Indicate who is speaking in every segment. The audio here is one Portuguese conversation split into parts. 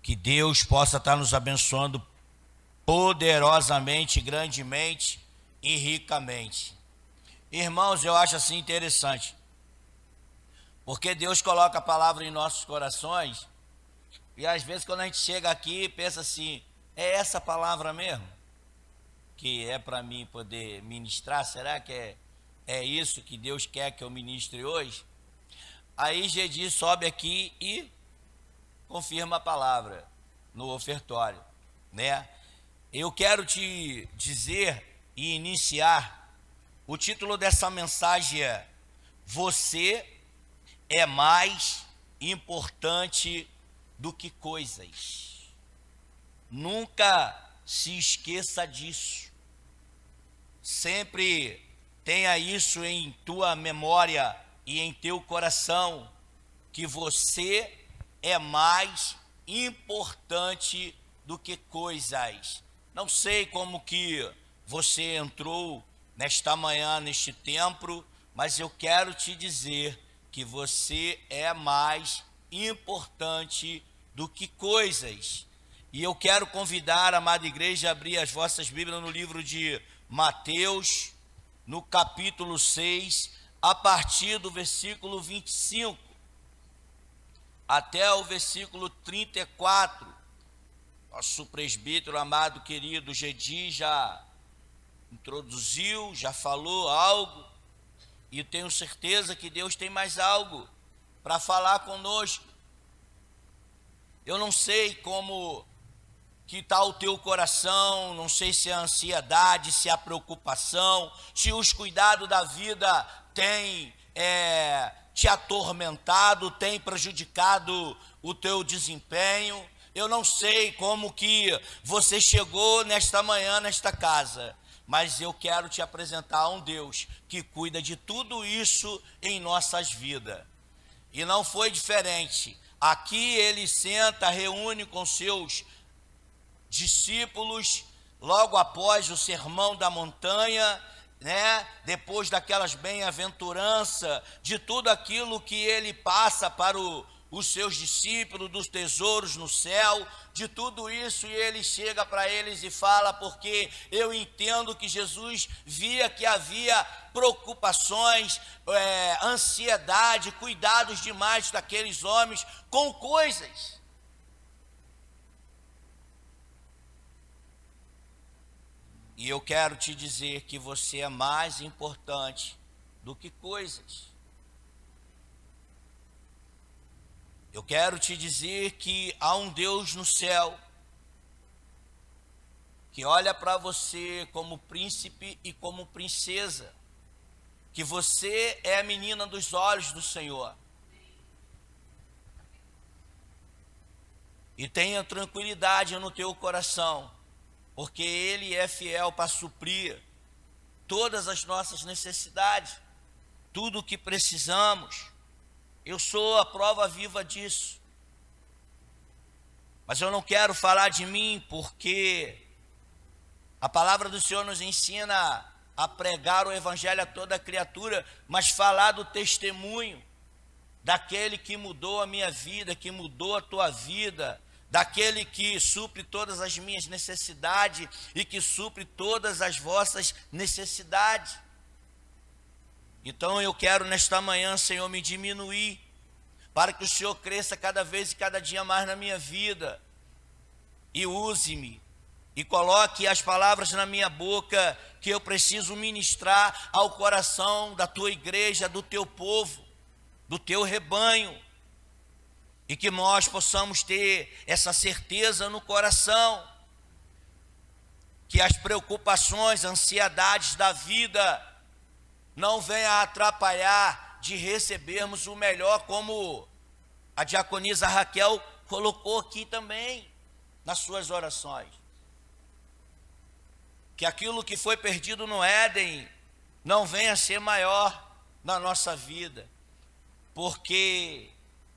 Speaker 1: Que Deus possa estar nos abençoando poderosamente, grandemente e ricamente. Irmãos, eu acho assim interessante, porque Deus coloca a palavra em nossos corações, e às vezes quando a gente chega aqui, pensa assim, é essa palavra mesmo que é para mim poder ministrar? Será que é isso que Deus quer que eu ministre hoje? Aí Gedi sobe aqui e confirma a palavra no ofertório, né? Eu quero te dizer e iniciar, o título dessa mensagem é: você é mais importante do que coisas. Nunca se esqueça disso. Sempre tenha isso em tua memória e em teu coração, que você é mais importante do que coisas. Não sei como que você entrou nesta manhã, neste templo, mas eu quero te dizer que você é mais importante do que coisas. E eu quero convidar a amada igreja a abrir as vossas Bíblias no livro de Mateus, no capítulo 6, a partir do versículo 25 até o versículo 34. Nosso presbítero amado, querido Gedi já introduziu, já falou algo, e tenho certeza que Deus tem mais algo para falar conosco. Eu não sei como que está o teu coração, não sei se é a ansiedade, se é a preocupação, se os cuidados da vida têm te atormentado, têm prejudicado o teu desempenho. Eu não sei como que você chegou nesta manhã, nesta casa, mas eu quero te apresentar a um Deus que cuida de tudo isso em nossas vidas. E não foi diferente. Aqui ele senta, reúne com seus discípulos, logo após o sermão da montanha, né? Depois daquelas bem-aventuranças, de tudo aquilo que ele passa para os seus discípulos, dos tesouros no céu, de tudo isso, e ele chega para eles e fala, porque eu entendo que Jesus via que havia preocupações, ansiedade, cuidados demais daqueles homens com coisas. E eu quero te dizer que você é mais importante do que coisas. Eu quero te dizer que há um Deus no céu que olha para você como príncipe e como princesa, que você é a menina dos olhos do Senhor. E tenha tranquilidade no teu coração, porque Ele é fiel para suprir todas as nossas necessidades, tudo o que precisamos. Eu sou a prova viva disso. Mas eu não quero falar de mim, porque a palavra do Senhor nos ensina a pregar o evangelho a toda criatura, mas falar do testemunho daquele que mudou a minha vida, que mudou a tua vida, daquele que supre todas as minhas necessidades e que supre todas as vossas necessidades. Então eu quero nesta manhã, Senhor, me diminuir, para que o Senhor cresça cada vez e cada dia mais na minha vida, e use-me, e coloque as palavras na minha boca, que eu preciso ministrar ao coração da tua igreja, do teu povo, do teu rebanho, e que nós possamos ter essa certeza no coração, que as preocupações, ansiedades da vida não venham a atrapalhar de recebermos o melhor, como a diaconisa Raquel colocou aqui também nas suas orações. Que aquilo que foi perdido no Éden não venha a ser maior na nossa vida, porque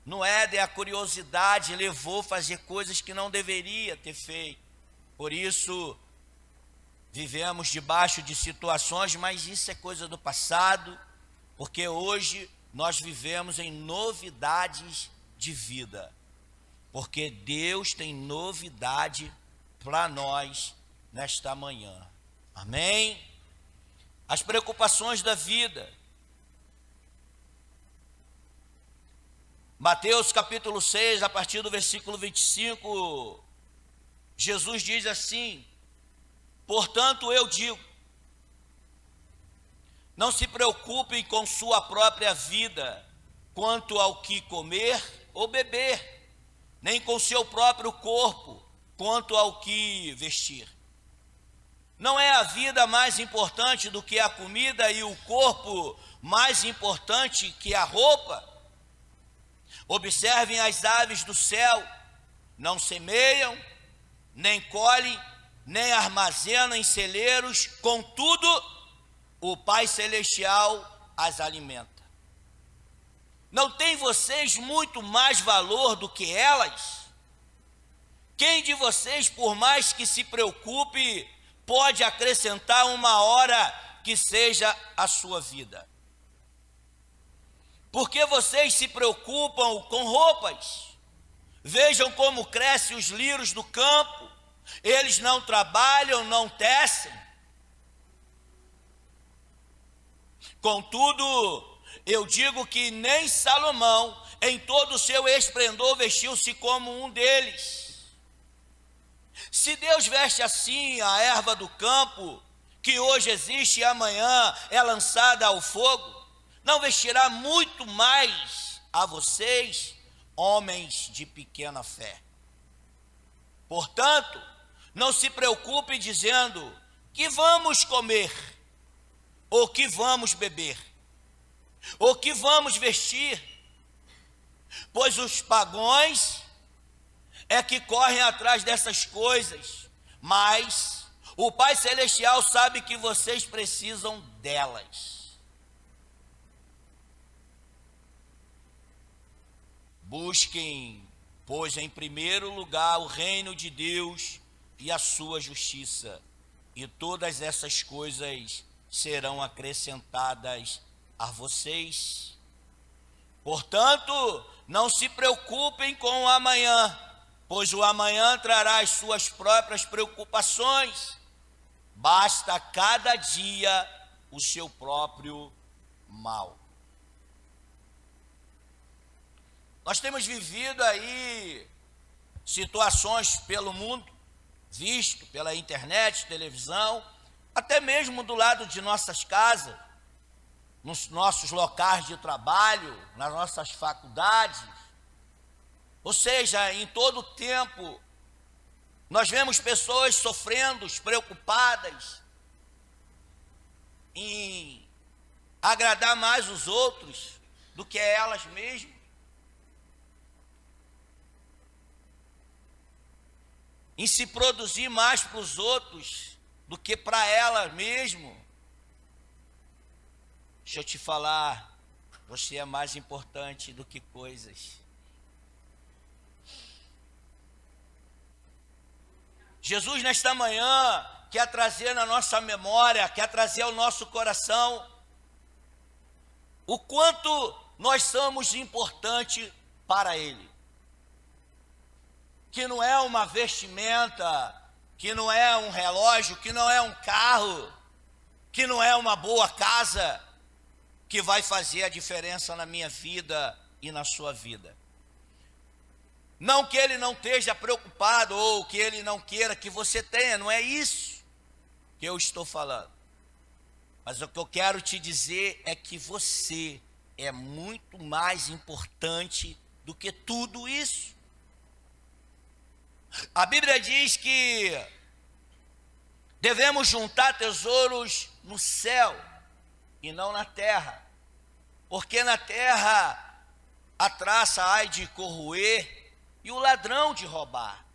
Speaker 1: no Éden a curiosidade levou a fazer coisas que não deveria ter feito. Por isso vivemos debaixo de situações, mas isso é coisa do passado, porque hoje nós vivemos em novidades de vida. porque Deus tem novidade para nós nesta manhã. Amém? As preocupações da vida. Mateus capítulo 6, a partir do versículo 25, Jesus diz assim: portanto eu digo, não se preocupem com sua própria vida, quanto ao que comer ou beber, nem com seu próprio corpo, quanto ao que vestir. Não é a vida mais importante do que a comida e o corpo mais importante que a roupa? Observem as aves do céu, não semeiam, nem colhem, nem armazenam em celeiros, contudo, o Pai Celestial as alimenta. Não tem vocês muito mais valor do que elas? Quem de vocês, por mais que se preocupe, pode acrescentar uma hora que seja a sua vida? Porque vocês se preocupam com roupas? Vejam como crescem os lírios do campo, eles não trabalham, não tecem. Contudo, eu digo que nem Salomão, em todo o seu esplendor, vestiu-se como um deles. Se Deus veste assim a erva do campo, que hoje existe e amanhã é lançada ao fogo, não vestirá muito mais a vocês, homens de pequena fé. Portanto, não se preocupe dizendo que vamos comer, ou que vamos beber, ou que vamos vestir, pois os pagãos é que correm atrás dessas coisas, mas o Pai Celestial sabe que vocês precisam delas. Busquem, pois, em primeiro lugar o reino de Deus e a sua justiça, e todas essas coisas serão acrescentadas a vocês. Portanto, não se preocupem com o amanhã, pois o amanhã trará as suas próprias preocupações. Basta cada dia o seu próprio mal. Nós temos vivido aí situações pelo mundo, visto pela internet, televisão, até mesmo do lado de nossas casas, nos nossos locais de trabalho, nas nossas faculdades. Ou seja, em todo o tempo, nós vemos pessoas sofrendo, preocupadas em agradar mais os outros do que elas mesmas. Em se produzir mais para os outros do que para ela mesmo. Deixa eu te falar, você é mais importante do que coisas. Jesus, nesta manhã, quer trazer na nossa memória, quer trazer ao nosso coração o quanto nós somos importantes para Ele. Que não é uma vestimenta, que não é um relógio, que não é um carro, que não é uma boa casa, que vai fazer a diferença na minha vida e na sua vida. Não que Ele não esteja preocupado, ou que Ele não queira que você tenha, não é isso que eu estou falando. Mas o que eu quero te dizer é que você é muito mais importante do que tudo isso. A Bíblia diz que devemos juntar tesouros no céu e não na terra, porque na terra a traça há de corroer e o ladrão de roubar.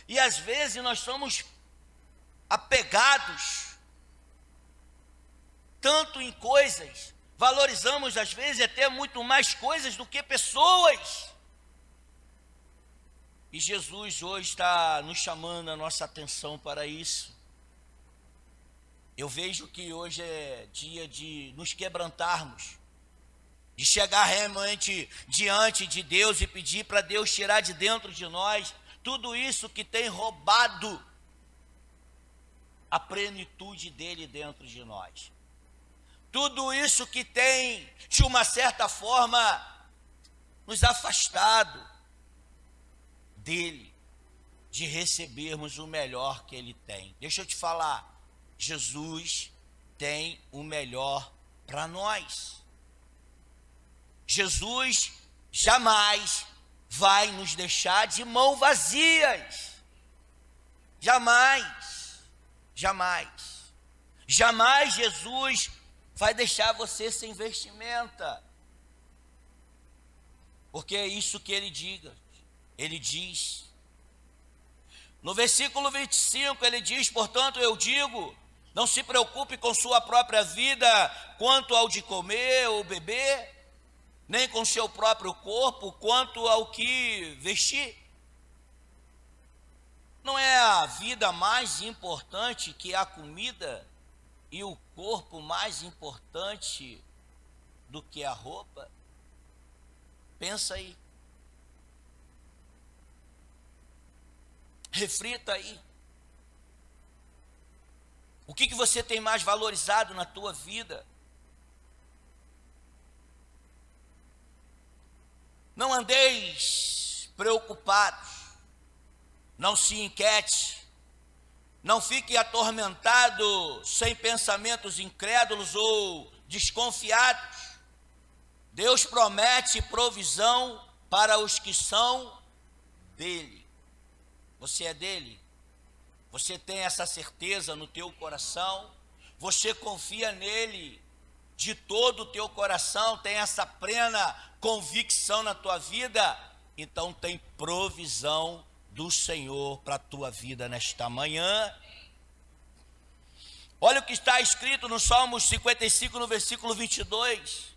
Speaker 1: E às vezes nós somos apegados tanto em coisas, valorizamos às vezes até muito mais coisas do que pessoas. E Jesus hoje está nos chamando a nossa atenção para isso. Eu vejo que hoje é dia de nos quebrantarmos de chegar realmente diante de Deus e pedir para Deus tirar de dentro de nós tudo isso que tem roubado a plenitude dele dentro de nós. Tudo isso que tem, de uma certa forma, nos afastado dele, de recebermos o melhor que ele tem. Deixa eu te falar, Jesus tem o melhor para nós. Jesus jamais vai nos deixar de mãos vazias. Jamais, jamais. Jamais Jesus vai deixar você sem vestimenta. Porque é isso que ele diga. Ele diz. No versículo 25, ele diz: portanto, eu digo, não se preocupe com sua própria vida quanto ao de comer ou beber, nem com seu próprio corpo quanto ao que vestir. Não é a vida mais importante que a comida e o corpo mais importante do que a roupa? Pensa aí. Reflita aí. O que você tem mais valorizado na tua vida? Não andeis preocupados, não se inquiete, não fique atormentado sem pensamentos incrédulos ou desconfiados. Deus promete provisão para os que são dele. Você é dele? Você tem essa certeza no teu coração? Você confia nele de todo o teu coração? Tem essa plena convicção na tua vida? Então tem provisão do Senhor para a tua vida nesta manhã. Olha o que está escrito no Salmos 55, no versículo 22.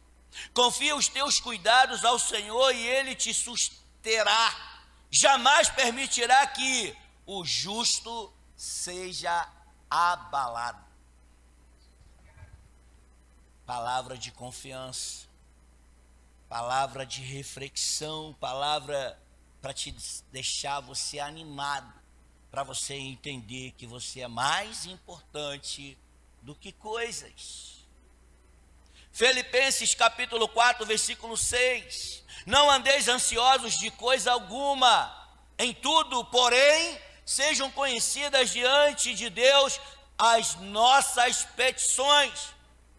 Speaker 1: Confia os teus cuidados ao Senhor e ele te susterá. Jamais permitirá que o justo seja abalado. Palavra de confiança, palavra de reflexão, palavra para te deixar você animado, para você entender que você é mais importante do que coisas. Filipenses capítulo 4, versículo 6. Não andeis ansiosos de coisa alguma, em tudo, porém, sejam conhecidas diante de Deus as nossas petições,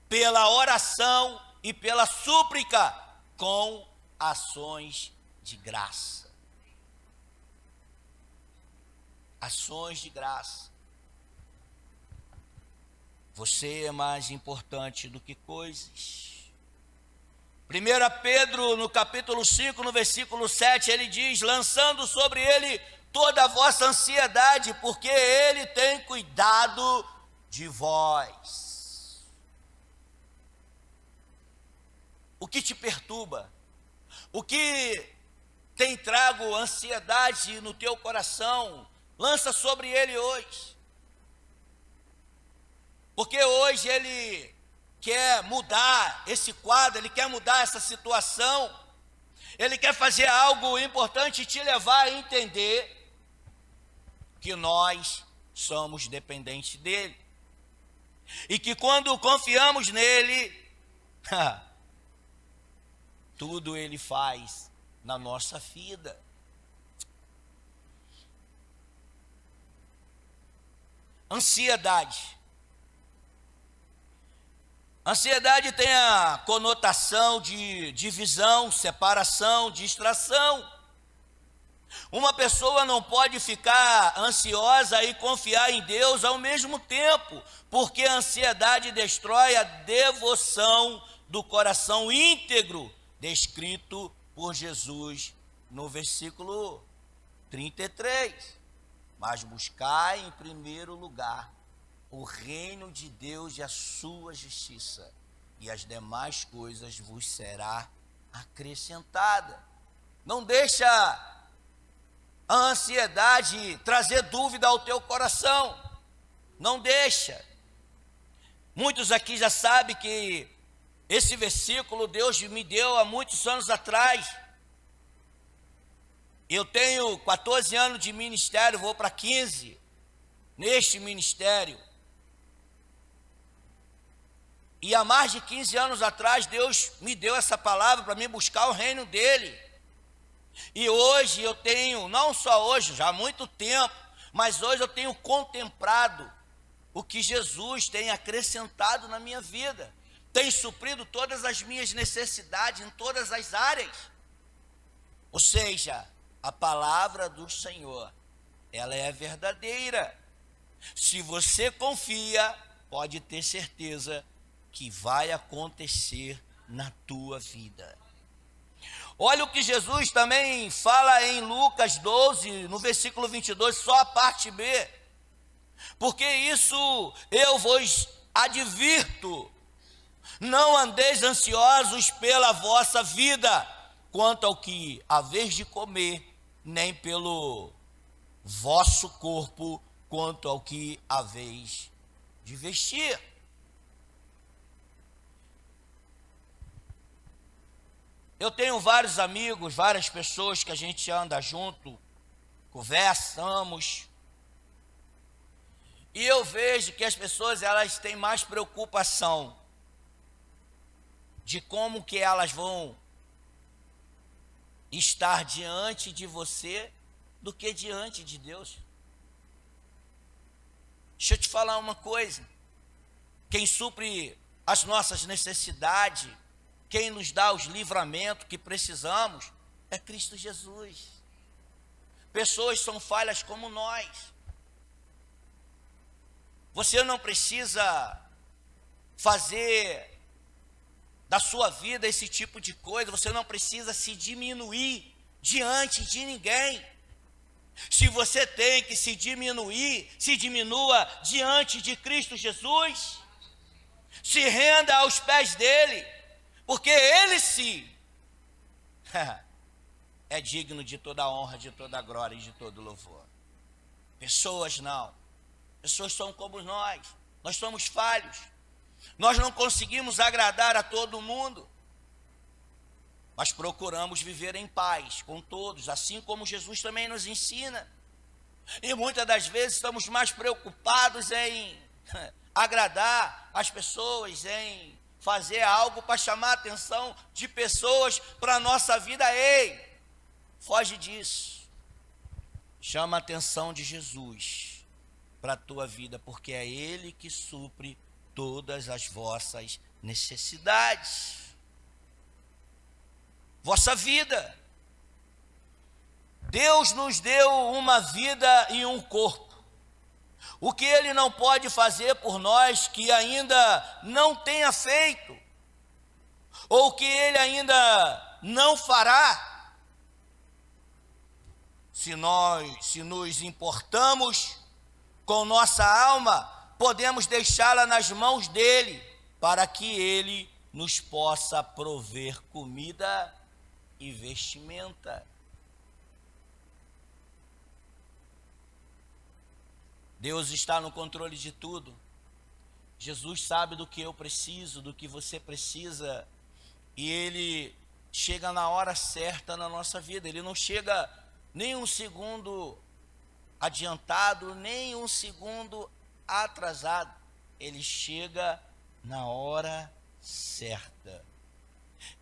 Speaker 1: pela oração e pela súplica, com ações de graça. Ações de graça. Você é mais importante do que coisas. 1 Pedro, no capítulo 5, no versículo 7, ele diz: lançando sobre ele toda a vossa ansiedade, porque ele tem cuidado de vós. O que te perturba? O que tem trago ansiedade no teu coração? Lança sobre ele hoje. Porque hoje ele quer mudar esse quadro, ele quer mudar essa situação, ele quer fazer algo importante e te levar a entender que nós somos dependentes dele. E que quando confiamos nele, tudo ele faz na nossa vida. Ansiedade. Ansiedade tem a conotação de divisão, separação, distração. Uma pessoa não pode ficar ansiosa e confiar em Deus ao mesmo tempo, porque a ansiedade destrói a devoção do coração íntegro, descrito por Jesus no versículo 33. Mas buscai em primeiro lugar o reino de Deus e a sua justiça, e as demais coisas vos será acrescentada. Não deixa a ansiedade trazer dúvida ao teu coração. Não deixa. Muitos aqui já sabem que Esse versículo Deus me deu há muitos anos atrás. Eu tenho 14 anos de ministério, vou para 15 neste ministério. E há mais de 15 anos atrás, Deus me deu essa palavra para mim buscar o reino dele. E hoje eu tenho, não só hoje, já há muito tempo, mas hoje eu tenho contemplado o que Jesus tem acrescentado na minha vida. Tem suprido todas as minhas necessidades em todas as áreas. Ou seja, a palavra do Senhor, ela é verdadeira. Se você confia, pode ter certeza que vai acontecer na tua vida. Olha o que Jesus também fala em Lucas 12, no versículo 22, só a parte B. Porque isso eu vos advirto, não andeis ansiosos pela vossa vida, quanto ao que haveis de comer, nem pelo vosso corpo, quanto ao que haveis de vestir. Eu tenho vários amigos, várias pessoas que a gente anda junto, conversamos, e eu vejo que as pessoas, elas têm mais preocupação de como que elas vão estar diante de você do que diante de Deus. Deixa eu te falar uma coisa, quem supre as nossas necessidades, quem nos dá os livramentos que precisamos, é Cristo Jesus. Pessoas são falhas como nós. Você não precisa fazer da sua vida esse tipo de coisa, você não precisa se diminuir diante de ninguém. Se você tem que se diminuir, se diminua diante de Cristo Jesus. Se renda aos pés dele, porque ele sim é digno de toda a honra, de toda a glória e de todo louvor. Pessoas não. Pessoas são como nós somos falhos. Nós não conseguimos agradar a todo mundo, mas procuramos viver em paz com todos, assim como Jesus também nos ensina. E muitas das vezes estamos mais preocupados em agradar as pessoas, em fazer algo para chamar a atenção de pessoas para a nossa vida. Ei, foge disso. Chama a atenção de Jesus para a tua vida, porque é Ele que supre todas as vossas necessidades. Vossa vida. Deus nos deu uma vida e um corpo. O que Ele não pode fazer por nós que ainda não tenha feito, ou que Ele ainda não fará, se nos importamos com nossa alma, podemos deixá-la nas mãos dEle, para que Ele nos possa prover comida e vestimenta. Deus está no controle de tudo. Jesus sabe do que eu preciso, do que você precisa, e Ele chega na hora certa na nossa vida. Ele não chega nem um segundo adiantado, nem um segundo atrasado. Ele chega na hora certa.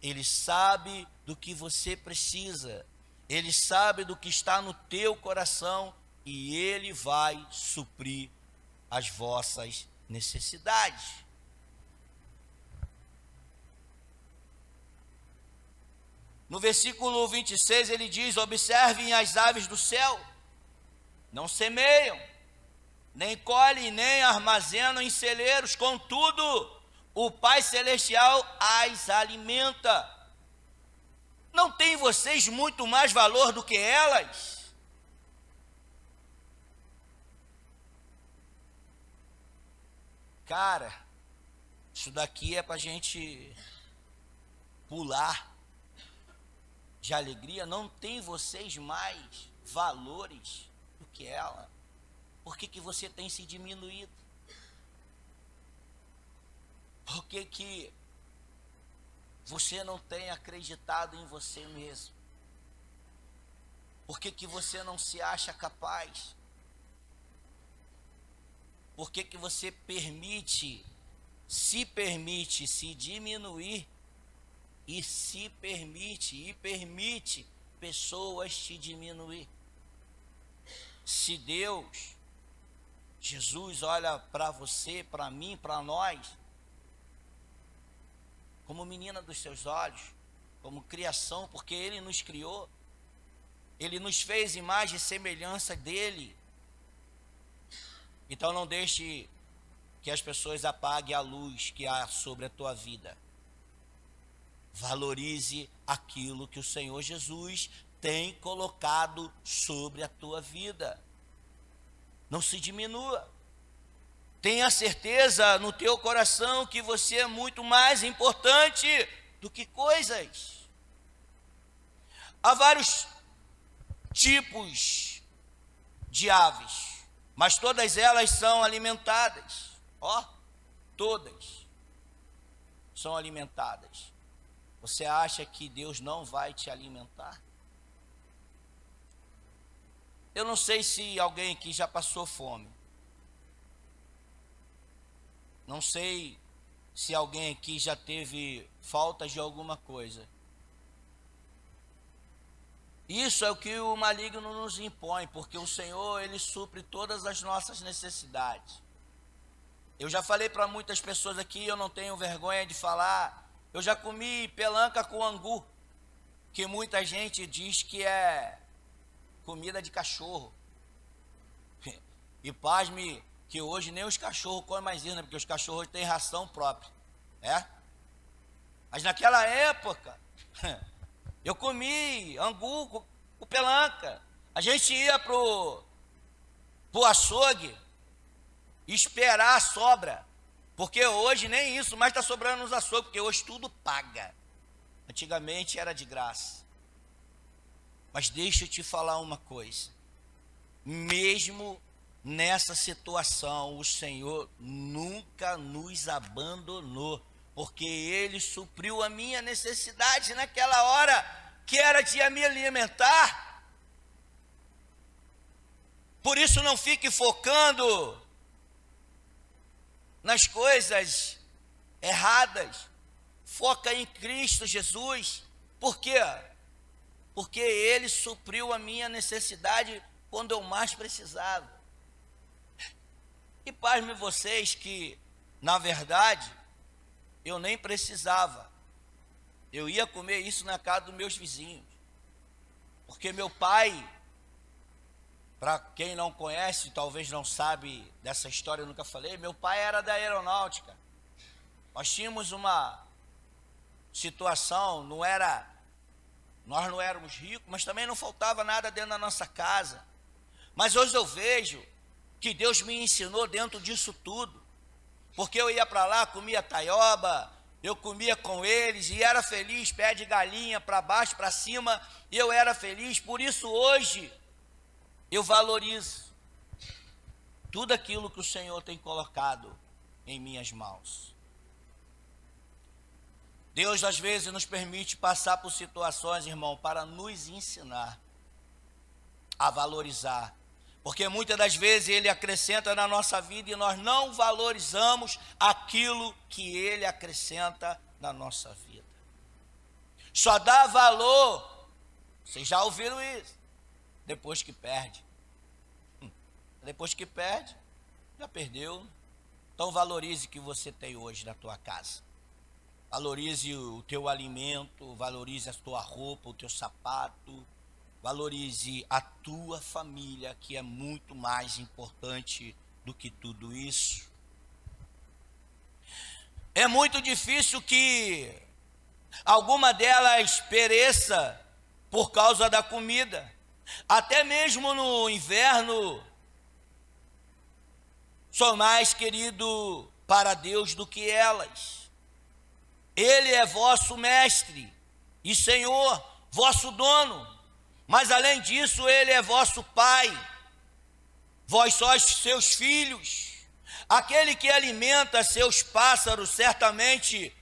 Speaker 1: Ele sabe do que você precisa, Ele sabe do que está no teu coração, e Ele vai suprir as vossas necessidades. No versículo 26 ele diz: observem as aves do céu, não semeiam, nem colhem, nem armazenam em celeiros, contudo o Pai Celestial as alimenta. Não tem vocês muito mais valor do que elas? Cara, isso daqui é para a gente pular de alegria. Não tem vocês mais valores do que ela? Por que você tem se diminuído? Por que você não tem acreditado em você mesmo? Por que que você não se acha capaz? Por que que você permite se diminuir e permite pessoas te diminuir? Se Deus, Jesus olha para você, para mim, para nós, como menina dos seus olhos, como criação, porque Ele nos criou, Ele nos fez imagem e semelhança dEle. Então não deixe que as pessoas apaguem a luz que há sobre a tua vida. Valorize aquilo que o Senhor Jesus tem colocado sobre a tua vida. Não se diminua. Tenha certeza no teu coração que você é muito mais importante do que coisas. Há vários tipos de aves, mas todas elas são alimentadas. Todas são alimentadas. Você acha que Deus não vai te alimentar? Eu não sei se alguém aqui já passou fome. Não sei se alguém aqui já teve falta de alguma coisa. Isso é o que o maligno nos impõe, porque o Senhor, Ele supre todas as nossas necessidades. Eu já falei para muitas pessoas aqui, eu não tenho vergonha de falar, eu já comi pelanca com angu, que muita gente diz que é comida de cachorro. E pasme que hoje nem os cachorros comem mais isso, né? Porque os cachorros têm ração própria. Mas naquela época, eu comi angu com pelanca. A gente ia pro açougue esperar a sobra. Porque hoje nem isso mais está sobrando nos açougues, porque hoje tudo paga. Antigamente era de graça. Mas deixa eu te falar uma coisa. Mesmo nessa situação, o Senhor nunca nos abandonou, porque Ele supriu a minha necessidade naquela hora, que era de me alimentar. Por isso não fique focando nas coisas erradas. Foca em Cristo Jesus. Por quê? Porque Ele supriu a minha necessidade quando eu mais precisava. E pasmem vocês que, na verdade, eu nem precisava. Eu ia comer isso na casa dos meus vizinhos. Porque meu pai, para quem não conhece, talvez não sabe dessa história, eu nunca falei, meu pai era da aeronáutica. Nós tínhamos uma situação, nós não éramos ricos, mas também não faltava nada dentro da nossa casa. Mas hoje eu vejo que Deus me ensinou dentro disso tudo. Porque eu ia para lá, comia taioba, eu comia com eles e era feliz, pé de galinha, para baixo, para cima, e eu era feliz. Por isso hoje eu valorizo tudo aquilo que o Senhor tem colocado em minhas mãos. Deus às vezes nos permite passar por situações, irmão, para nos ensinar a valorizar. Porque muitas das vezes Ele acrescenta na nossa vida e nós não valorizamos aquilo que Ele acrescenta na nossa vida. Só dá valor, vocês já ouviram isso, depois que perde. Depois que perde, já perdeu. Então valorize o que você tem hoje na tua casa. Valorize o teu alimento, valorize a tua roupa, o teu sapato. Valorize a tua família, que é muito mais importante do que tudo isso. É muito difícil que alguma delas pereça por causa da comida. Até mesmo no inverno, sou mais querido para Deus do que elas. Ele é vosso mestre e Senhor, vosso dono. Mas além disso, Ele é vosso Pai. Vós sois seus filhos. Aquele que alimenta seus pássaros certamente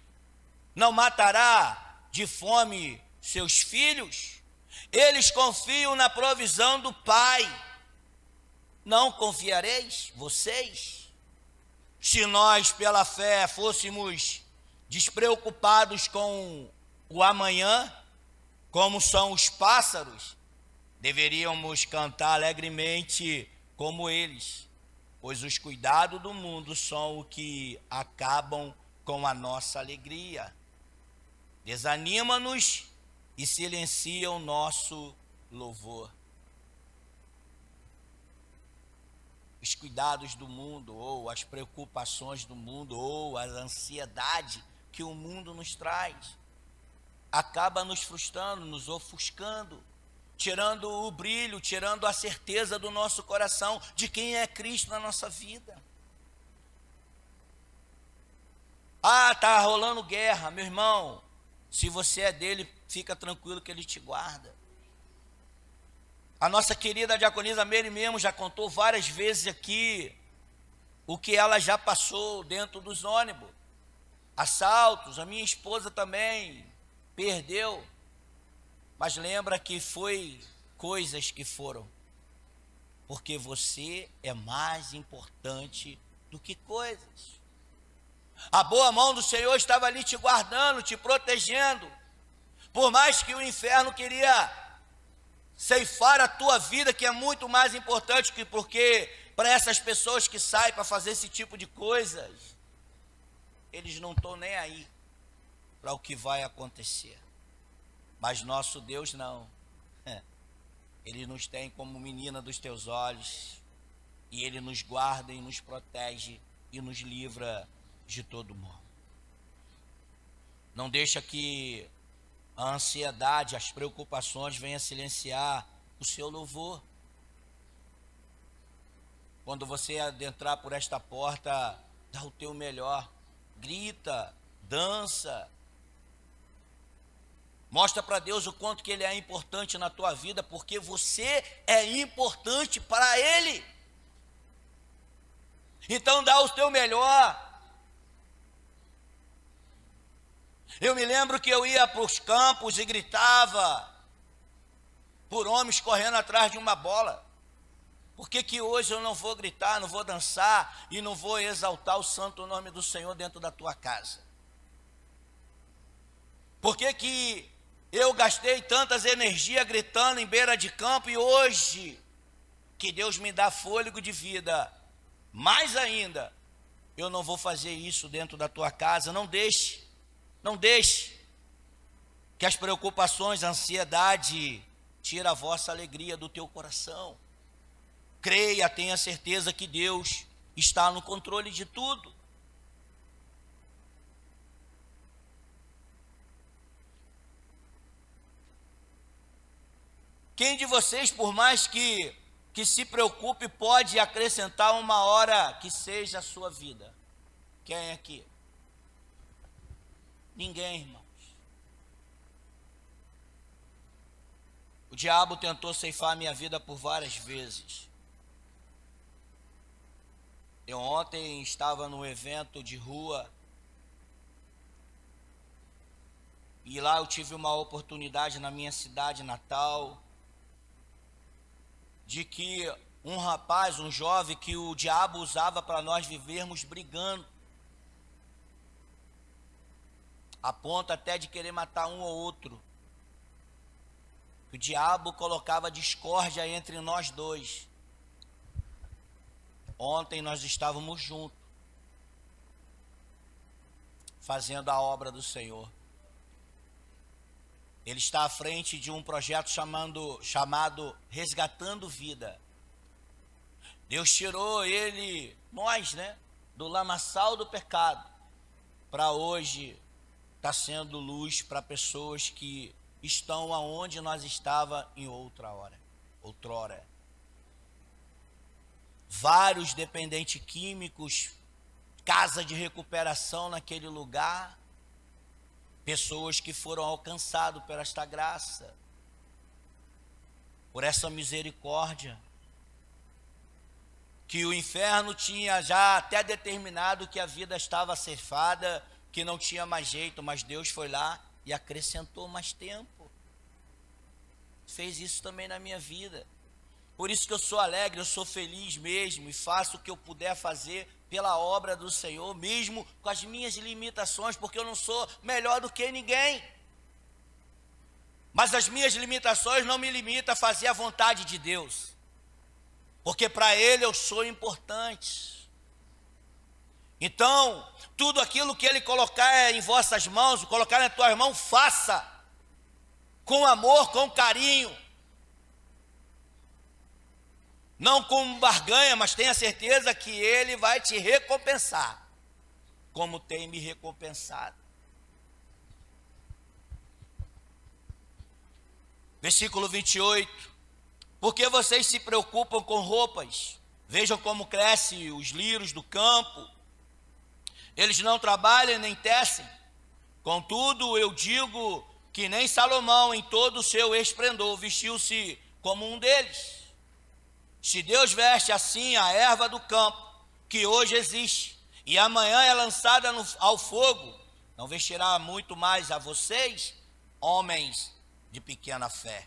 Speaker 1: Não matará de fome seus filhos? Eles confiam na provisão do Pai. Não confiareis vocês? Se nós, pela fé, fôssemos despreocupados com o amanhã, como são os pássaros, deveríamos cantar alegremente como eles, pois os cuidados do mundo são o que acabam com a nossa alegria. Desanima-nos e silencia o nosso louvor. Os cuidados do mundo, ou as preocupações do mundo, ou a ansiedade que o mundo nos traz, acaba nos frustrando, nos ofuscando, tirando o brilho, tirando a certeza do nosso coração de quem é Cristo na nossa vida. Ah, está rolando guerra, meu irmão. Se você é dele, fica tranquilo que ele te guarda. A nossa querida diaconisa Meire mesmo já contou várias vezes aqui o que ela já passou dentro dos ônibus. Assaltos, a minha esposa também perdeu. Mas lembra que foi coisas que foram. Porque você é mais importante do que coisas. A boa mão do Senhor estava ali te guardando, te protegendo. Por mais que o inferno queria ceifar a tua vida, que é muito mais importante, que porque para essas pessoas que saem para fazer esse tipo de coisas, eles não estão nem aí para o que vai acontecer. Mas nosso Deus não. Ele nos tem como menina dos teus olhos, e Ele nos guarda e nos protege e nos livra de todo mal. Não deixa que a ansiedade, as preocupações venham silenciar o seu louvor. Quando você adentrar por esta porta, dá o teu melhor, grita, dança, mostra para Deus o quanto que Ele é importante na tua vida, porque você é importante para Ele. Então dá o teu melhor. Eu me lembro que eu ia para os campos e gritava por homens correndo atrás de uma bola. Por que hoje eu não vou gritar, não vou dançar e não vou exaltar o santo nome do Senhor dentro da tua casa? Por que eu gastei tantas energias gritando em beira de campo e hoje, que Deus me dá fôlego de vida, mais ainda, eu não vou fazer isso dentro da tua casa? Não deixe que as preocupações, a ansiedade, tire a vossa alegria do teu coração. Creia, tenha certeza que Deus está no controle de tudo. Quem de vocês, por mais que se preocupe, pode acrescentar uma hora que seja a sua vida? Quem aqui? Ninguém, irmãos. O diabo tentou ceifar a minha vida por várias vezes. Eu ontem estava num evento de rua e lá eu tive uma oportunidade na minha cidade natal de que um rapaz, um jovem que o diabo usava para nós vivermos brigando, a ponto até de querer matar um ou outro. O diabo colocava discórdia entre nós dois. Ontem nós estávamos juntos, fazendo a obra do Senhor. Ele está à frente de um projeto chamado Resgatando Vida. Deus tirou nós, do lamaçal do pecado, para hoje estar sendo luz para pessoas que estão aonde nós estava em outrora. Vários dependentes químicos, casa de recuperação naquele lugar, pessoas que foram alcançadas por esta graça, por essa misericórdia, que o inferno tinha já até determinado que a vida estava ceifada, que não tinha mais jeito, mas Deus foi lá e acrescentou mais tempo. Fez isso também na minha vida. Por isso que eu sou alegre, eu sou feliz mesmo e faço o que eu puder fazer pela obra do Senhor, mesmo com as minhas limitações, porque eu não sou melhor do que ninguém. Mas as minhas limitações não me limitam a fazer a vontade de Deus, porque para Ele eu sou importante. Então, tudo aquilo que Ele colocar em vossas mãos, colocar nas tuas mãos, faça com amor, com carinho, não com barganha, mas tenha certeza que Ele vai te recompensar, como tem me recompensado. Versículo 28, porque vocês se preocupam com roupas? Vejam como crescem os lírios do campo, eles não trabalham nem tecem. Contudo, eu digo que nem Salomão, em todo o seu esplendor, vestiu-se como um deles. Se Deus veste assim a erva do campo, que hoje existe, e amanhã é lançada ao fogo, não vestirá muito mais a vocês, homens de pequena fé.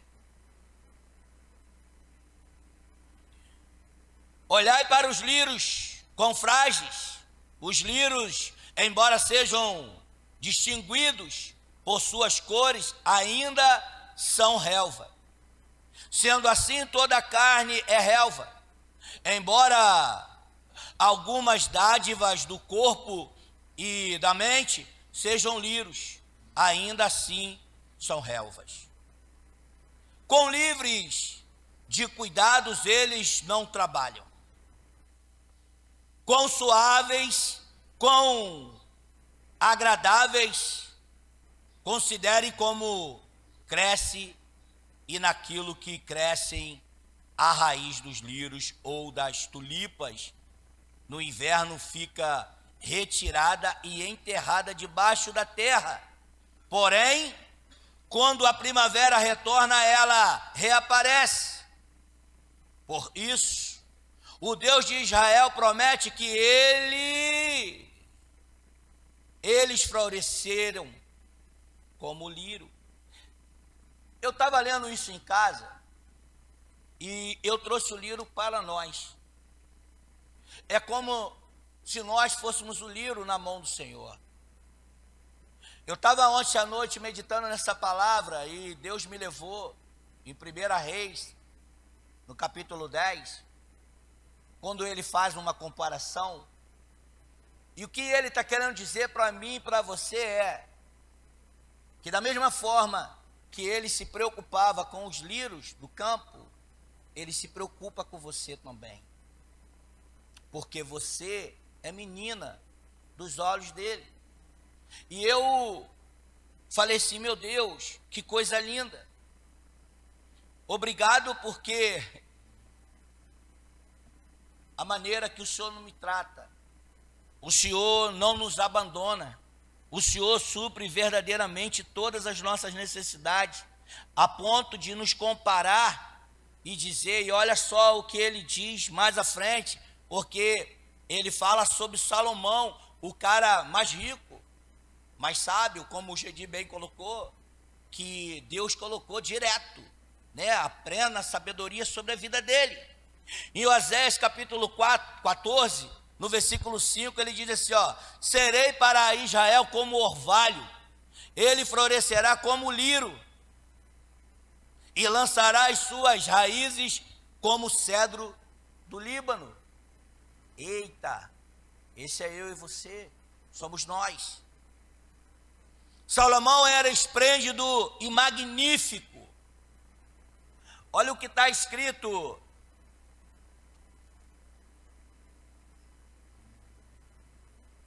Speaker 1: Olhai para os lírios quão frágeis. Os lírios, embora sejam distinguidos por suas cores, ainda são relva. Sendo assim, toda a carne é relva. Embora algumas dádivas do corpo e da mente sejam lírios, ainda assim são relvas. Quão livres de cuidados eles não trabalham. Quão suaves, quão agradáveis, considere como cresce e naquilo que crescem a raiz dos lírios ou das tulipas. No inverno fica retirada e enterrada debaixo da terra. Porém, quando a primavera retorna, ela reaparece. Por isso, o Deus de Israel promete que eles floresceram como o lírio. Eu estava lendo isso em casa e eu trouxe o lírio para nós. É como se nós fôssemos o lírio na mão do Senhor. Eu estava ontem à noite meditando nessa palavra e Deus me levou em 1 Reis, no capítulo 10, quando ele faz uma comparação. E o que ele está querendo dizer para mim e para você é que da mesma forma que ele se preocupava com os lírios do campo, ele se preocupa com você também. Porque você é menina dos olhos dele. E eu falei assim, meu Deus, que coisa linda. Obrigado porque a maneira que o Senhor não me trata, o Senhor não nos abandona, o Senhor supre verdadeiramente todas as nossas necessidades, a ponto de nos comparar e dizer, e olha só o que ele diz mais à frente, porque ele fala sobre Salomão, o cara mais rico, mais sábio, como o Gedi bem colocou, que Deus colocou direto, né, a plena sabedoria sobre a vida dele. Em Oséias capítulo 14, no versículo 5, ele diz assim, serei para Israel como orvalho, ele florescerá como lírio, e lançará as suas raízes como cedro do Líbano. Eita, esse é eu e você, somos nós. Salomão era esplêndido e magnífico. Olha o que está escrito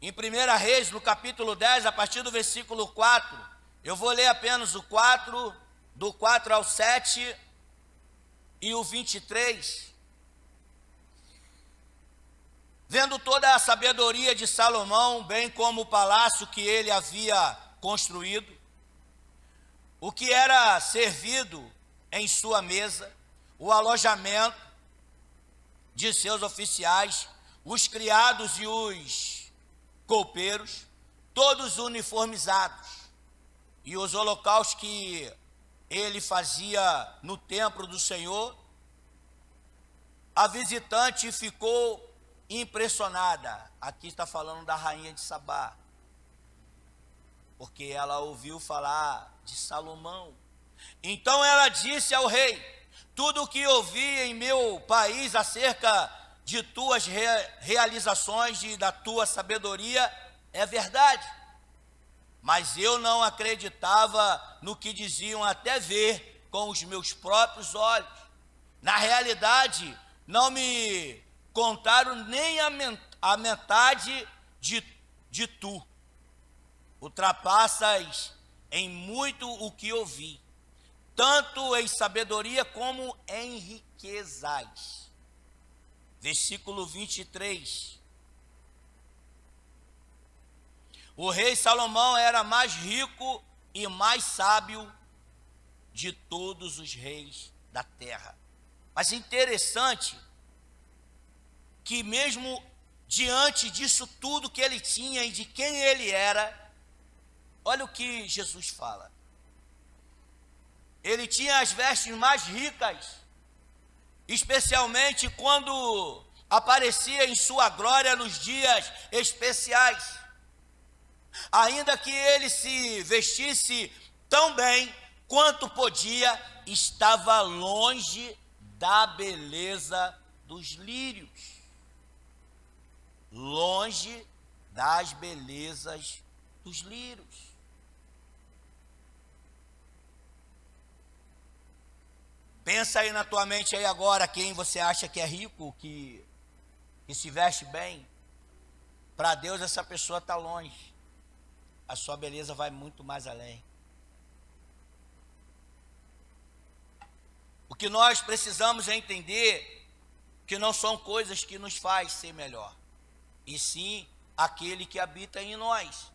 Speaker 1: em 1 Reis, no capítulo 10, a partir do versículo 4. Eu vou ler apenas o 4, do 4 ao 7 e o 23. Vendo toda a sabedoria de Salomão, bem como o palácio que ele havia construído, o que era servido em sua mesa, o alojamento de seus oficiais, os criados e os copeiros, todos uniformizados. E os holocaustos que ele fazia no templo do Senhor, a visitante ficou impressionada. Aqui está falando da rainha de Sabá, porque ela ouviu falar de Salomão. Então ela disse ao rei: tudo o que ouvi em meu país acerca de tuas realizações e da tua sabedoria é verdade. Mas eu não acreditava no que diziam até ver com os meus próprios olhos. Na realidade, não me contaram nem a metade de tu. Ultrapassas em muito o que ouvi, tanto em sabedoria como em riquezas. Versículo 23. O rei Salomão era mais rico e mais sábio de todos os reis da terra. Mas interessante que mesmo diante disso tudo que ele tinha e de quem ele era, olha o que Jesus fala. Ele tinha as vestes mais ricas, especialmente quando aparecia em sua glória nos dias especiais. Ainda que ele se vestisse tão bem quanto podia, estava longe da beleza dos lírios, longe das belezas dos lírios. Pensa aí na tua mente aí agora quem você acha que é rico, que se veste bem. Para Deus essa pessoa está longe. A sua beleza vai muito mais além. O que nós precisamos é entender que não são coisas que nos faz ser melhor, e sim aquele que habita em nós.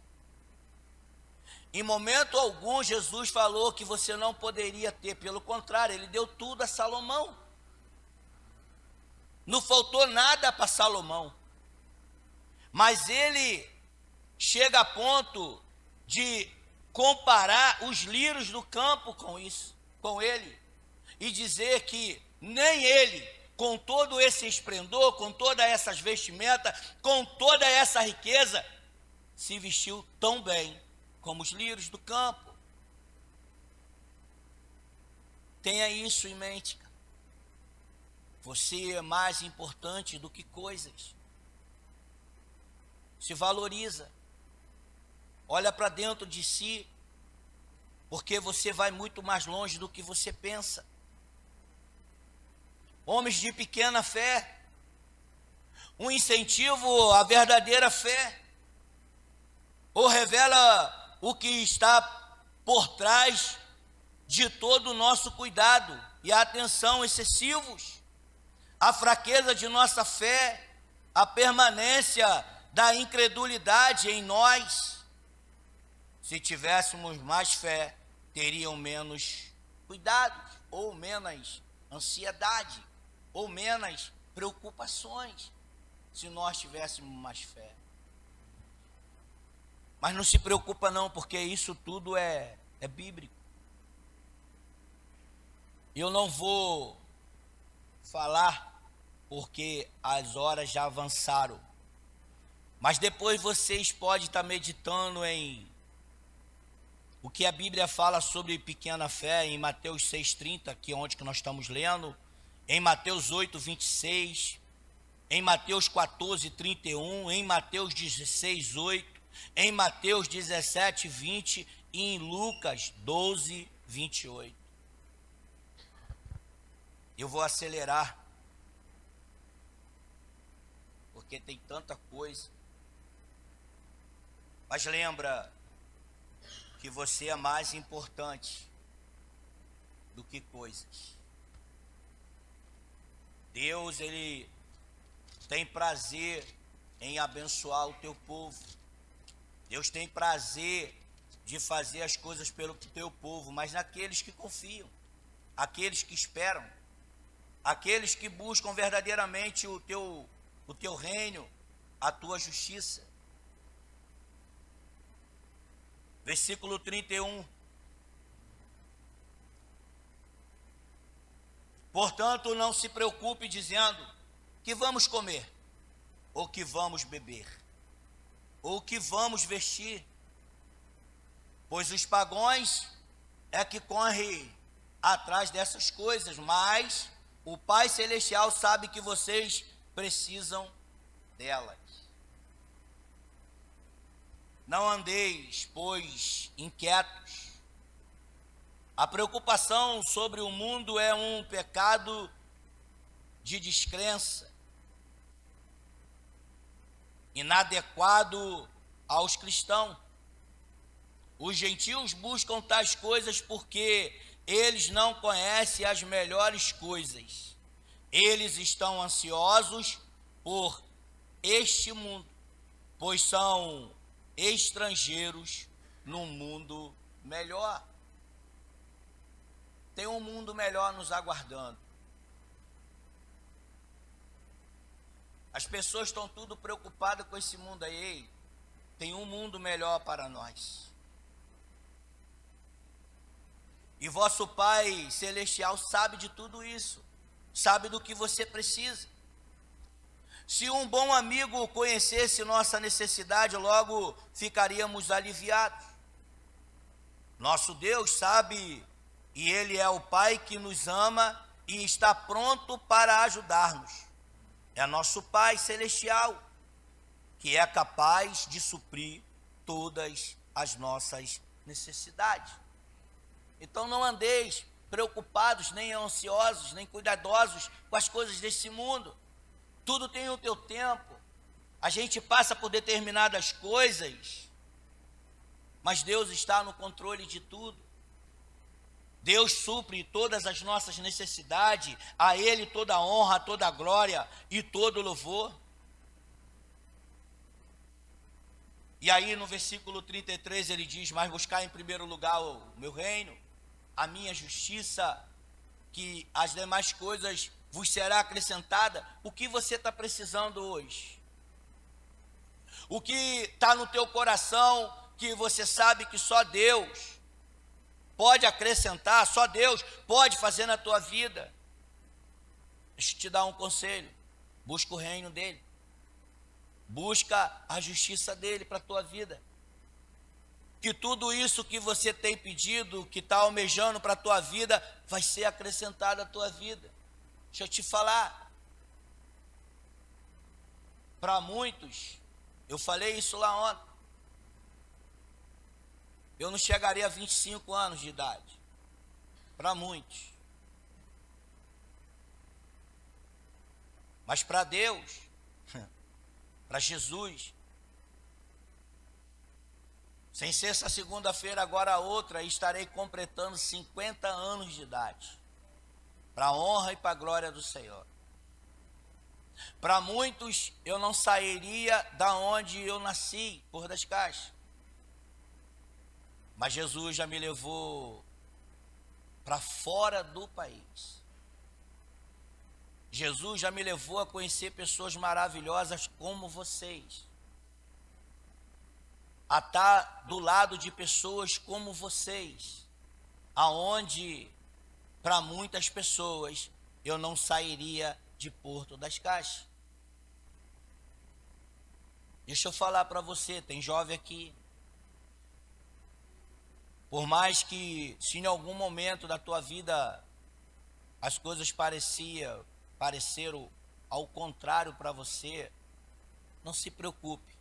Speaker 1: Em momento algum Jesus falou que você não poderia ter, pelo contrário, ele deu tudo a Salomão. Não faltou nada para Salomão. Mas ele chega a ponto de comparar os lírios do campo com ele, e dizer que nem ele, com todo esse esplendor, com todas essas vestimentas, com toda essa riqueza, se vestiu tão bem como os lírios do campo. Tenha isso em mente. Você é mais importante do que coisas. Se valoriza. Olha para dentro de si, porque você vai muito mais longe do que você pensa. Homens de pequena fé, um incentivo à verdadeira fé, ou revela o que está por trás de todo o nosso cuidado e atenção excessivos, a fraqueza de nossa fé, a permanência da incredulidade em nós. Se tivéssemos mais fé, teriam menos cuidados, ou menos ansiedade, ou menos preocupações, se nós tivéssemos mais fé. Mas não se preocupa não, porque isso tudo é bíblico. Eu não vou falar, porque as horas já avançaram, mas depois vocês podem estar meditando em o que a Bíblia fala sobre pequena fé, em Mateus 6,30, que é onde que nós estamos lendo, em Mateus 8,26, em Mateus 14,31, em Mateus 16,8, em Mateus 17,20 e em Lucas 12,28. Eu vou acelerar, porque tem tanta coisa. Mas lembra que você é mais importante do que coisas. Deus, ele tem prazer em abençoar o teu povo. Deus tem prazer de fazer as coisas pelo teu povo, mas naqueles que confiam, aqueles que esperam, aqueles que buscam verdadeiramente o teu reino, a tua justiça. versículo 31. Portanto, não se preocupe dizendo que vamos comer, ou que vamos beber, ou que vamos vestir, pois os pagãos é que correm atrás dessas coisas, mas o Pai Celestial sabe que vocês precisam delas. Não andeis, pois, inquietos. A preocupação sobre o mundo é um pecado de descrença, inadequado aos cristãos. Os gentios buscam tais coisas porque eles não conhecem as melhores coisas. Eles estão ansiosos por este mundo, pois são estrangeiros num mundo melhor. Tem um mundo melhor nos aguardando. As pessoas estão tudo preocupadas com esse mundo aí. Ei, tem um mundo melhor para nós. E vosso Pai Celestial sabe de tudo isso. Sabe do que você precisa. Se um bom amigo conhecesse nossa necessidade, logo ficaríamos aliviados. Nosso Deus sabe, e Ele é o Pai que nos ama e está pronto para ajudar-nos. É nosso Pai Celestial, que é capaz de suprir todas as nossas necessidades. Então não andeis preocupados, nem ansiosos, nem cuidadosos com as coisas desse mundo. Tudo tem o teu tempo. A gente passa por determinadas coisas, mas Deus está no controle de tudo. Deus supre todas as nossas necessidades, a Ele toda a honra, toda a glória e todo o louvor. E aí no versículo 33 ele diz: mas buscar em primeiro lugar o meu reino, a minha justiça, que as demais coisas vos será acrescentada. O que você está precisando hoje? O que está no teu coração que você sabe que só Deus pode acrescentar, só Deus pode fazer na tua vida? Deixa eu te dar um conselho: busca o reino dele, busca a justiça dele para a tua vida, que tudo isso que você tem pedido, que está almejando para a tua vida, vai ser acrescentado à tua vida. Deixa eu te falar, para muitos, eu falei isso lá ontem, eu não chegaria a 25 anos de idade, para muitos, mas para Deus, para Jesus, sem ser essa segunda-feira, agora a outra, estarei completando 50 anos de idade, para a honra e para a glória do Senhor. Para muitos, eu não sairia da onde eu nasci, Pôr das Caixas, mas Jesus já me levou para fora do país. Jesus já me levou a conhecer pessoas maravilhosas como vocês, a estar do lado de pessoas como vocês, aonde para muitas pessoas eu não sairia de Porto das Caixas. Deixa eu falar para você, tem jovem aqui, por mais que se em algum momento da tua vida as coisas pareceram ao contrário para você, não se preocupe.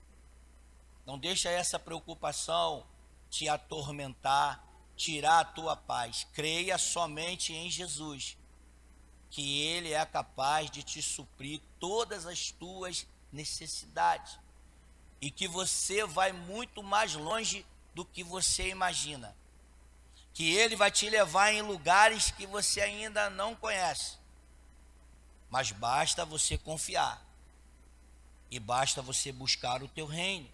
Speaker 1: Não deixa essa preocupação te atormentar, tirar a tua paz. Creia somente em Jesus, que Ele é capaz de te suprir todas as tuas necessidades, e que você vai muito mais longe do que você imagina, que Ele vai te levar em lugares que você ainda não conhece, mas basta você confiar, e basta você buscar o teu reino.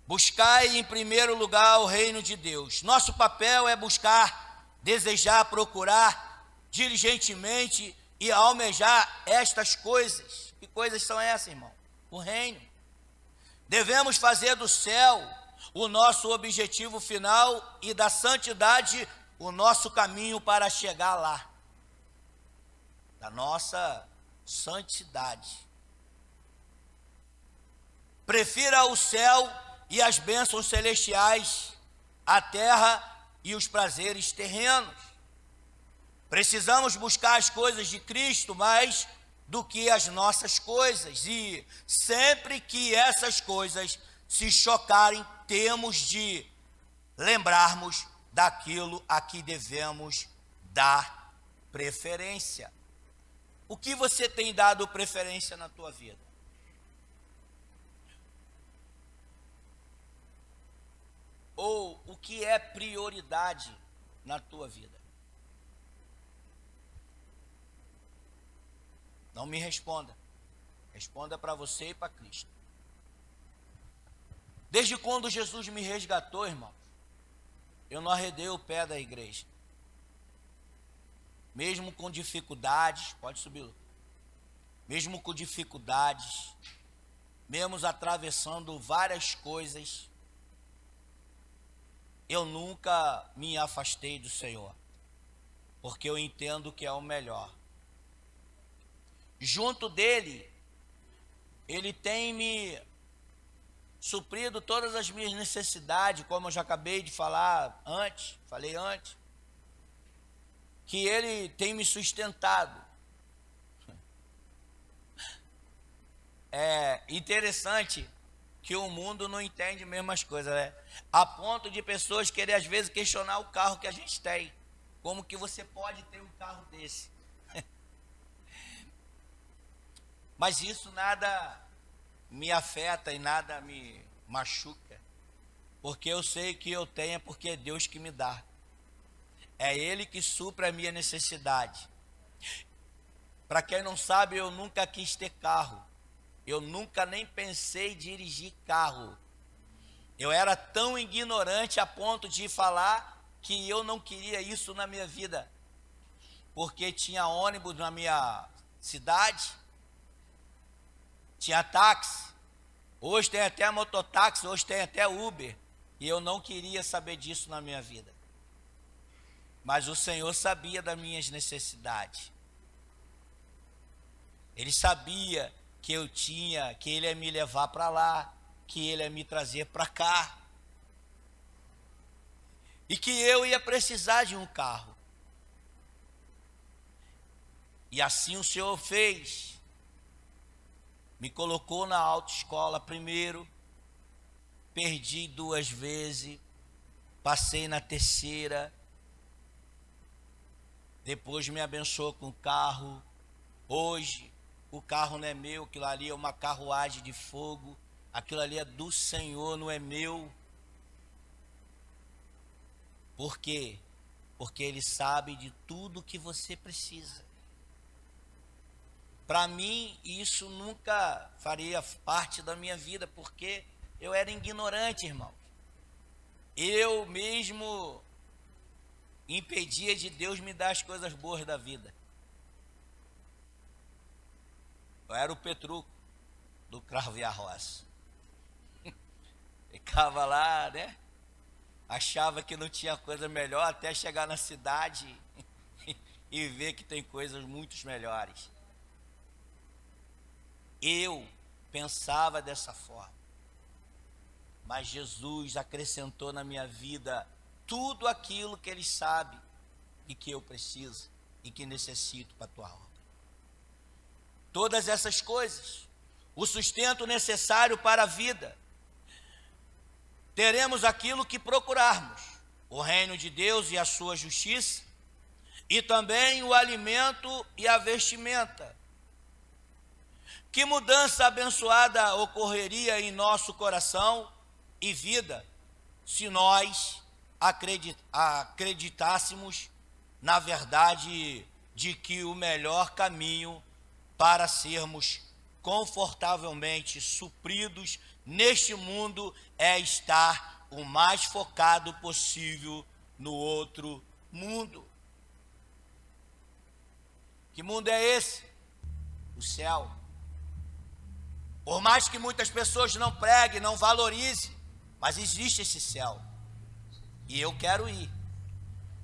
Speaker 1: Buscai em primeiro lugar o reino de Deus. Nosso papel é buscar, desejar, procurar diligentemente e almejar estas coisas. Que coisas são essas, irmão? O reino. Devemos fazer do céu o nosso objetivo final e da santidade, o nosso caminho para chegar lá, da nossa santidade. Prefira o céu e as bênçãos celestiais, a terra e os prazeres terrenos. Precisamos buscar as coisas de Cristo mais do que as nossas coisas, e sempre que essas coisas se chocarem, temos de lembrarmos daquilo a que devemos dar preferência. O que você tem dado preferência na tua vida? Ou o que é prioridade na tua vida? Não me responda. Responda para você e para Cristo. Desde quando Jesus me resgatou, irmãos, eu não arredei o pé da igreja. Mesmo com dificuldades, pode subir, mesmo com dificuldades, mesmo atravessando várias coisas, eu nunca me afastei do Senhor, porque eu entendo que é o melhor. Junto dele, ele tem me suprido todas as minhas necessidades, como eu já acabei de falei antes, que ele tem me sustentado. É interessante que o mundo não entende mesmo as coisas, né? A ponto de pessoas querer às vezes questionar o carro que a gente tem. Como que você pode ter um carro desse? Mas isso nada me afeta e nada me machuca, porque eu sei que eu tenho, porque é Deus que me dá. É Ele que supra a minha necessidade. Para quem não sabe, eu nunca quis ter carro. Eu nunca nem pensei em dirigir carro. Eu era tão ignorante a ponto de falar que eu não queria isso na minha vida. Porque tinha ônibus na minha cidade, tinha táxi, hoje tem até mototáxi, hoje tem até Uber, e eu não queria saber disso na minha vida. Mas o Senhor sabia das minhas necessidades. Ele sabia que que Ele ia me levar para lá, que Ele ia me trazer para cá, e que eu ia precisar de um carro. E assim o Senhor fez. Me colocou na autoescola primeiro, perdi 2 vezes, passei na 3ª, depois me abençoou com o carro. Hoje, o carro não é meu, aquilo ali é uma carruagem de fogo, aquilo ali é do Senhor, não é meu. Por quê? Porque Ele sabe de tudo que você precisa. Para mim, isso nunca faria parte da minha vida, porque eu era ignorante, irmão. Eu mesmo impedia de Deus me dar as coisas boas da vida. Eu era o Petruco do cravo e a roça. Ficava lá, né? Achava que não tinha coisa melhor até chegar na cidade e ver que tem coisas muito melhores. Eu pensava dessa forma, mas Jesus acrescentou na minha vida tudo aquilo que Ele sabe e que eu preciso e que necessito para a tua obra. Todas essas coisas, o sustento necessário para a vida, teremos aquilo que procurarmos, o reino de Deus e a sua justiça, e também o alimento e a vestimenta. Que mudança abençoada ocorreria em nosso coração e vida se nós acreditássemos na verdade de que o melhor caminho para sermos confortavelmente supridos neste mundo é estar o mais focado possível no outro mundo. Que mundo é esse? O céu. Por mais que muitas pessoas não preguem, não valorizem, Mas existe esse céu. E eu quero ir.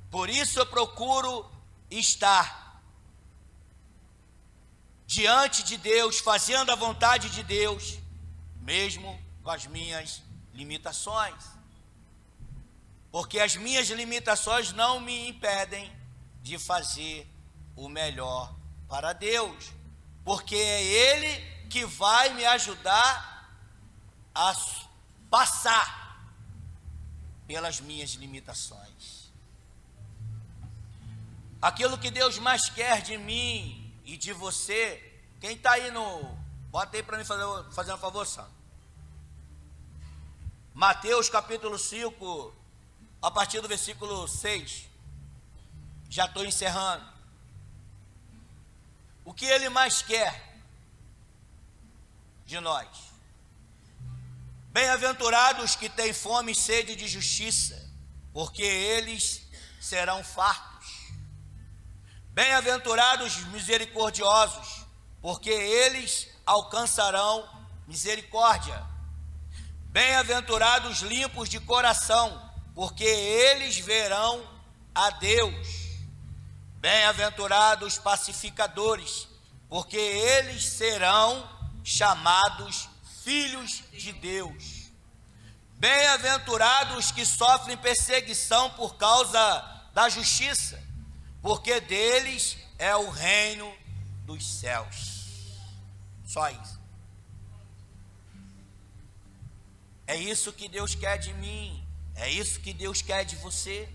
Speaker 1: Por isso eu procuro estar diante de Deus, fazendo a vontade de Deus, mesmo com as minhas limitações. Porque as minhas limitações não me impedem de fazer o melhor para Deus. Porque é Ele que vai me ajudar a passar pelas minhas limitações. Aquilo que Deus mais quer de mim e de você, quem está aí bota aí para mim fazer um favor, Sandro. Mateus capítulo 5, a partir do versículo 6, já estou encerrando. O que Ele mais quer de nós? Bem-aventurados que têm fome e sede de justiça, porque eles serão fartos. Bem-aventurados misericordiosos, porque eles alcançarão misericórdia. Bem-aventurados limpos de coração, porque eles verão a Deus. Bem-aventurados pacificadores, porque eles serão chamados filhos de Deus. Bem-aventurados que sofrem perseguição por causa da justiça, porque deles é o reino dos céus. Só isso. É isso que Deus quer de mim. É isso que Deus quer de você.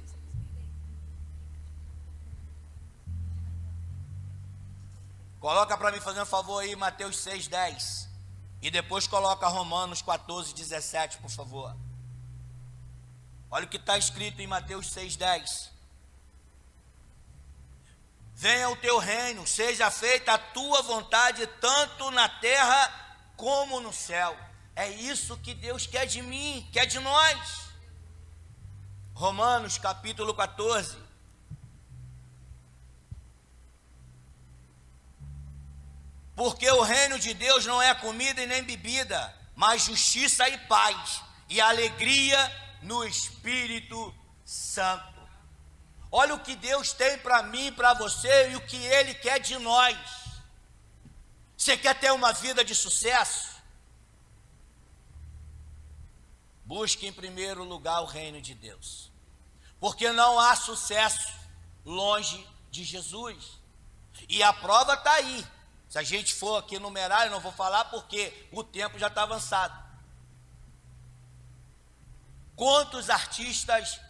Speaker 1: Coloca para mim, fazendo um favor aí, Mateus 6:10. E depois coloca Romanos 14:17, por favor. Olha o que está escrito em Mateus 6:10. Venha o teu reino, seja feita a tua vontade, tanto na terra como no céu. É isso que Deus quer de mim, quer de nós. Romanos capítulo 14. Porque o reino de Deus não é comida e nem bebida, mas justiça e paz, e alegria no Espírito Santo. Olha o que Deus tem para mim, para você, e o que Ele quer de nós. Você quer ter uma vida de sucesso? Busque em primeiro lugar o reino de Deus, porque não há sucesso longe de Jesus, e a prova está aí. Se a gente for aqui numerar, eu não vou falar porque o tempo já está avançado. Quantos artistas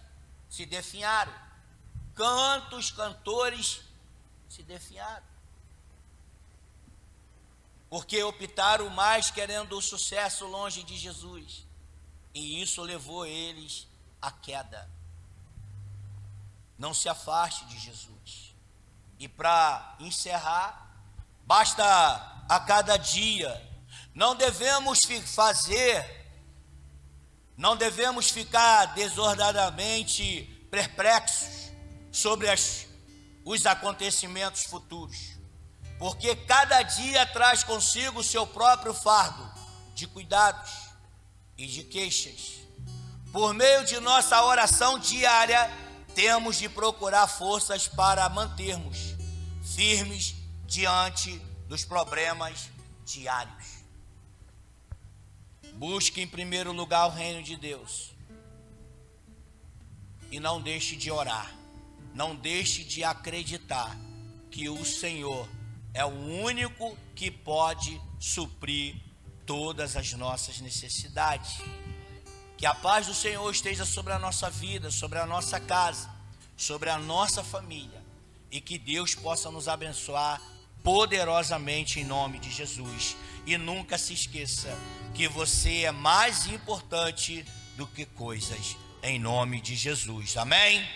Speaker 1: se definharam? Quantos cantores se definharam? Porque optaram mais querendo o sucesso longe de Jesus. E isso levou eles à queda. Não se afaste de Jesus. E para encerrar, basta a cada dia. Não devemos ficar desordenadamente perplexos sobre os acontecimentos futuros, porque cada dia traz consigo o seu próprio fardo de cuidados e de queixas. Por meio de nossa oração diária, temos de procurar forças para mantermos firmes diante dos problemas diários. Busque em primeiro lugar o reino de Deus. E não deixe de orar. Não deixe de acreditar que o Senhor é o único que pode suprir todas as nossas necessidades. Que a paz do Senhor esteja sobre a nossa vida, sobre a nossa casa, sobre a nossa família. E que Deus possa nos abençoar poderosamente em nome de Jesus. E nunca se esqueça que você é mais importante do que coisas, em nome de Jesus. Amém?